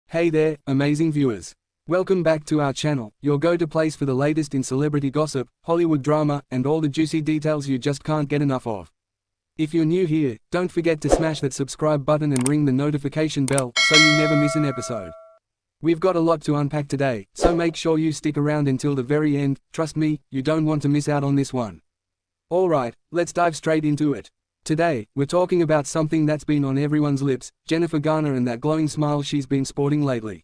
Hey there, amazing viewers. Welcome back to our channel, your go-to place for the latest in celebrity gossip, Hollywood drama, and all the juicy details you just can't get enough of. If you're new here, don't forget to smash that subscribe button and ring the notification bell so you never miss an episode. We've got a lot to unpack today, so make sure you stick around until the very end. Trust me, you don't want to miss out on this one. Alright, let's dive straight into it. Today, we're talking about something that's been on everyone's lips, Jennifer Garner and that glowing smile she's been sporting lately.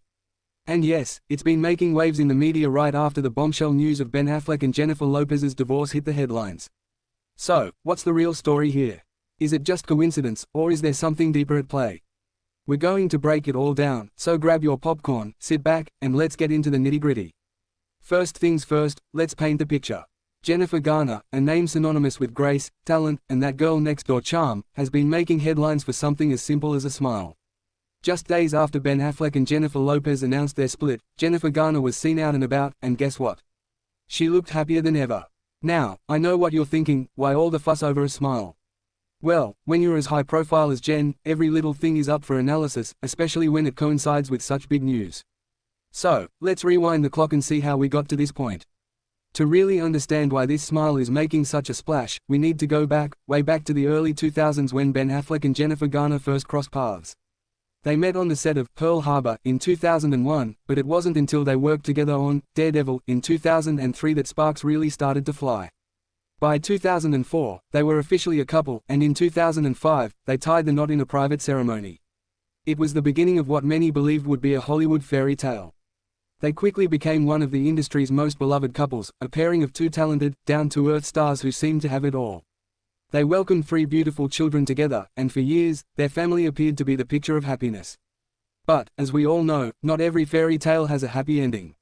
And yes, it's been making waves in the media right after the bombshell news of Ben Affleck and Jennifer Lopez's divorce hit the headlines. So, what's the real story here? Is it just coincidence, or is there something deeper at play? We're going to break it all down, so grab your popcorn, sit back, and let's get into the nitty-gritty. First things first, let's paint the picture. Jennifer Garner, a name synonymous with grace, talent, and that girl next door charm, has been making headlines for something as simple as a smile. Just days after Ben Affleck and Jennifer Lopez announced their split, Jennifer Garner was seen out and about, and guess what? She looked happier than ever. Now, I know what you're thinking, why all the fuss over a smile? Well, when you're as high profile as Jen, every little thing is up for analysis, especially when it coincides with such big news. So, let's rewind the clock and see how we got to this point. To really understand why this smile is making such a splash, we need to go back, way back to the early 2000s when Ben Affleck and Jennifer Garner first crossed paths. They met on the set of Pearl Harbor in 2001, but it wasn't until they worked together on Daredevil in 2003 that sparks really started to fly. By 2004, they were officially a couple, and in 2005, they tied the knot in a private ceremony. It was the beginning of what many believed would be a Hollywood fairy tale. They quickly became one of the industry's most beloved couples, a pairing of two talented, down-to-earth stars who seemed to have it all. They welcomed 3 beautiful children together, and for years, their family appeared to be the picture of happiness. But, as we all know, not every fairy tale has a happy ending.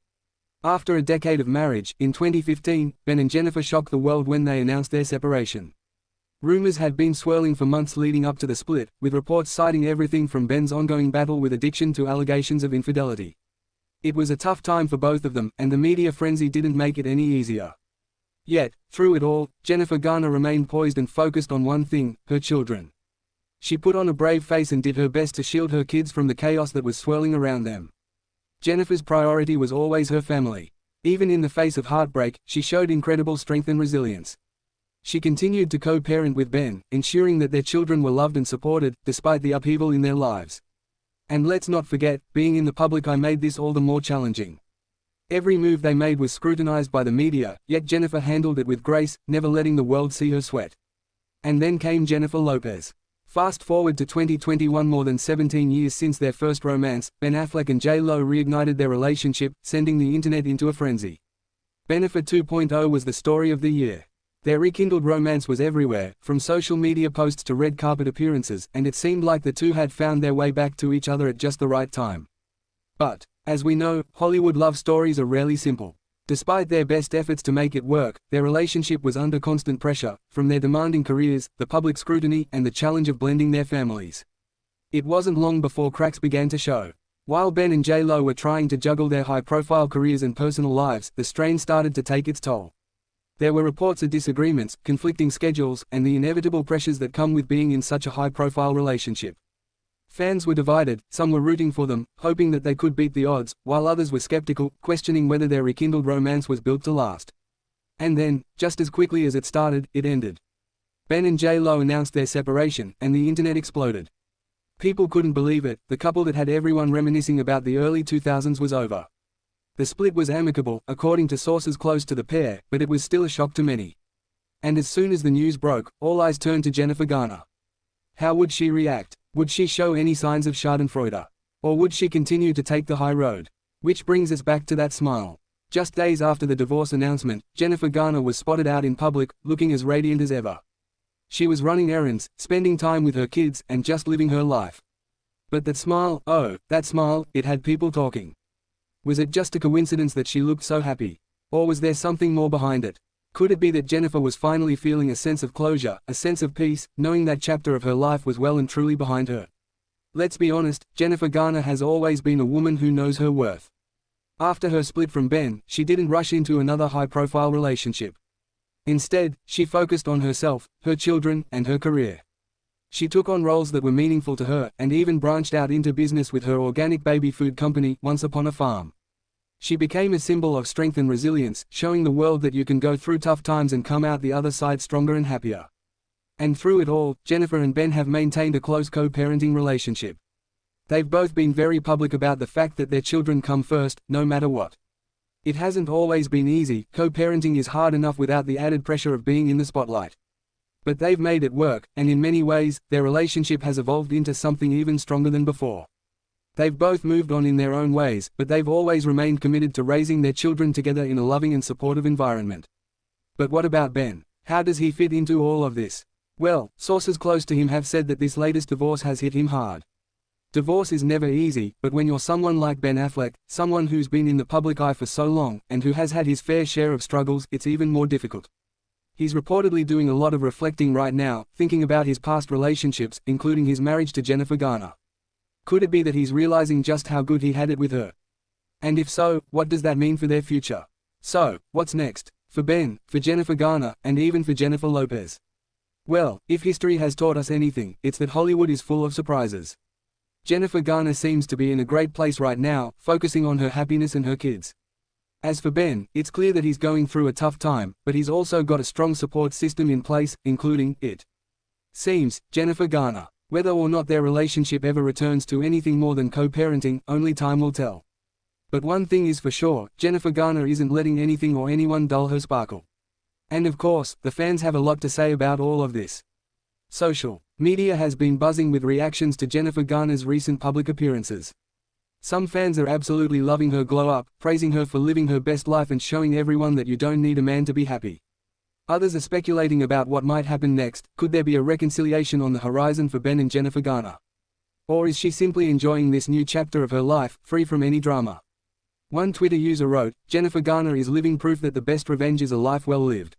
After a decade of marriage, in 2015, Ben and Jennifer shocked the world when they announced their separation. Rumors had been swirling for months leading up to the split, with reports citing everything from Ben's ongoing battle with addiction to allegations of infidelity. It was a tough time for both of them, and the media frenzy didn't make it any easier. Yet, through it all, Jennifer Garner remained poised and focused on one thing: her children. She put on a brave face and did her best to shield her kids from the chaos that was swirling around them. Jennifer's priority was always her family. Even in the face of heartbreak, she showed incredible strength and resilience. She continued to co-parent with Ben, ensuring that their children were loved and supported, despite the upheaval in their lives. And let's not forget, being in the public eye made this all the more challenging. Every move they made was scrutinized by the media, yet Jennifer handled it with grace, never letting the world see her sweat. And then came Jennifer Lopez. Fast forward to 2021, more than 17 years since their first romance, Ben Affleck and J.Lo reignited their relationship, sending the internet into a frenzy. Benefit 2.0 was the story of the year. Their rekindled romance was everywhere, from social media posts to red carpet appearances, and it seemed like the two had found their way back to each other at just the right time. But, as we know, Hollywood love stories are rarely simple. Despite their best efforts to make it work, their relationship was under constant pressure, from their demanding careers, the public scrutiny, and the challenge of blending their families. It wasn't long before cracks began to show. While Ben and J.Lo were trying to juggle their high-profile careers and personal lives, the strain started to take its toll. There were reports of disagreements, conflicting schedules, and the inevitable pressures that come with being in such a high-profile relationship. Fans were divided, some were rooting for them, hoping that they could beat the odds, while others were skeptical, questioning whether their rekindled romance was built to last. And then, just as quickly as it started, it ended. Ben and J.Lo announced their separation, and the internet exploded. People couldn't believe it, the couple that had everyone reminiscing about the early 2000s was over. The split was amicable, according to sources close to the pair, but it was still a shock to many. And as soon as the news broke, all eyes turned to Jennifer Garner. How would she react? Would she show any signs of schadenfreude? Or would she continue to take the high road? Which brings us back to that smile. Just days after the divorce announcement, Jennifer Garner was spotted out in public, looking as radiant as ever. She was running errands, spending time with her kids, and just living her life. But that smile, oh, that smile, it had people talking. Was it just a coincidence that she looked so happy? Or was there something more behind it? Could it be that Jennifer was finally feeling a sense of closure, a sense of peace, knowing that chapter of her life was well and truly behind her? Let's be honest, Jennifer Garner has always been a woman who knows her worth. After her split from Ben, she didn't rush into another high-profile relationship. Instead, she focused on herself, her children, and her career. She took on roles that were meaningful to her, and even branched out into business with her organic baby food company, Once Upon a Farm. She became a symbol of strength and resilience, showing the world that you can go through tough times and come out the other side stronger and happier. And through it all, Jennifer and Ben have maintained a close co-parenting relationship. They've both been very public about the fact that their children come first, no matter what. It hasn't always been easy. Co-parenting is hard enough without the added pressure of being in the spotlight. But they've made it work, and in many ways, their relationship has evolved into something even stronger than before. They've both moved on in their own ways, but they've always remained committed to raising their children together in a loving and supportive environment. But what about Ben? How does he fit into all of this? Well, sources close to him have said that this latest divorce has hit him hard. Divorce is never easy, but when you're someone like Ben Affleck, someone who's been in the public eye for so long, and who has had his fair share of struggles, it's even more difficult. He's reportedly doing a lot of reflecting right now, thinking about his past relationships, including his marriage to Jennifer Garner. Could it be that he's realizing just how good he had it with her? And if so, what does that mean for their future? So, what's next? For Ben, for Jennifer Garner, and even for Jennifer Lopez? Well, if history has taught us anything, it's that Hollywood is full of surprises. Jennifer Garner seems to be in a great place right now, focusing on her happiness and her kids. As for Ben, it's clear that he's going through a tough time, but he's also got a strong support system in place, including, it seems, Jennifer Garner. Whether or not their relationship ever returns to anything more than co-parenting, only time will tell. But one thing is for sure, Jennifer Garner isn't letting anything or anyone dull her sparkle. And of course, the fans have a lot to say about all of this. Social media has been buzzing with reactions to Jennifer Garner's recent public appearances. Some fans are absolutely loving her glow up, praising her for living her best life and showing everyone that you don't need a man to be happy. Others are speculating about what might happen next. Could there be a reconciliation on the horizon for Ben and Jennifer Garner? Or is she simply enjoying this new chapter of her life, free from any drama? One Twitter user wrote, "Jennifer Garner is living proof that the best revenge is a life well lived."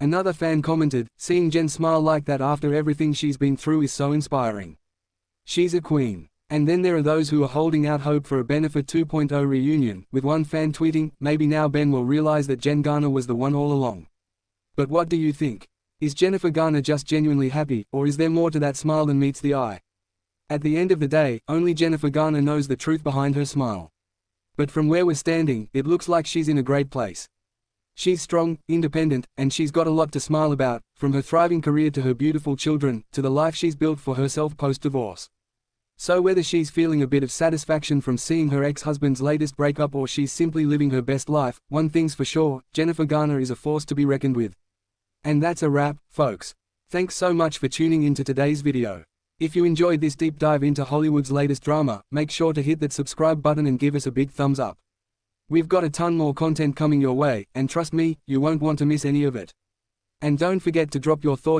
Another fan commented, "Seeing Jen smile like that after everything she's been through is so inspiring. She's a queen." And then there are those who are holding out hope for a Benefit 2.0 reunion, with one fan tweeting, "Maybe now Ben will realize that Jen Garner was the one all along." But what do you think? Is Jennifer Garner just genuinely happy, or is there more to that smile than meets the eye? At the end of the day, only Jennifer Garner knows the truth behind her smile. But from where we're standing, it looks like she's in a great place. She's strong, independent, and she's got a lot to smile about, from her thriving career to her beautiful children, to the life she's built for herself post-divorce. So whether she's feeling a bit of satisfaction from seeing her ex-husband's latest breakup or she's simply living her best life, one thing's for sure, Jennifer Garner is a force to be reckoned with. And that's a wrap, folks. Thanks so much for tuning into today's video. If you enjoyed this deep dive into Hollywood's latest drama, make sure to hit that subscribe button and give us a big thumbs up. We've got a ton more content coming your way, and trust me, you won't want to miss any of it. And don't forget to drop your thoughts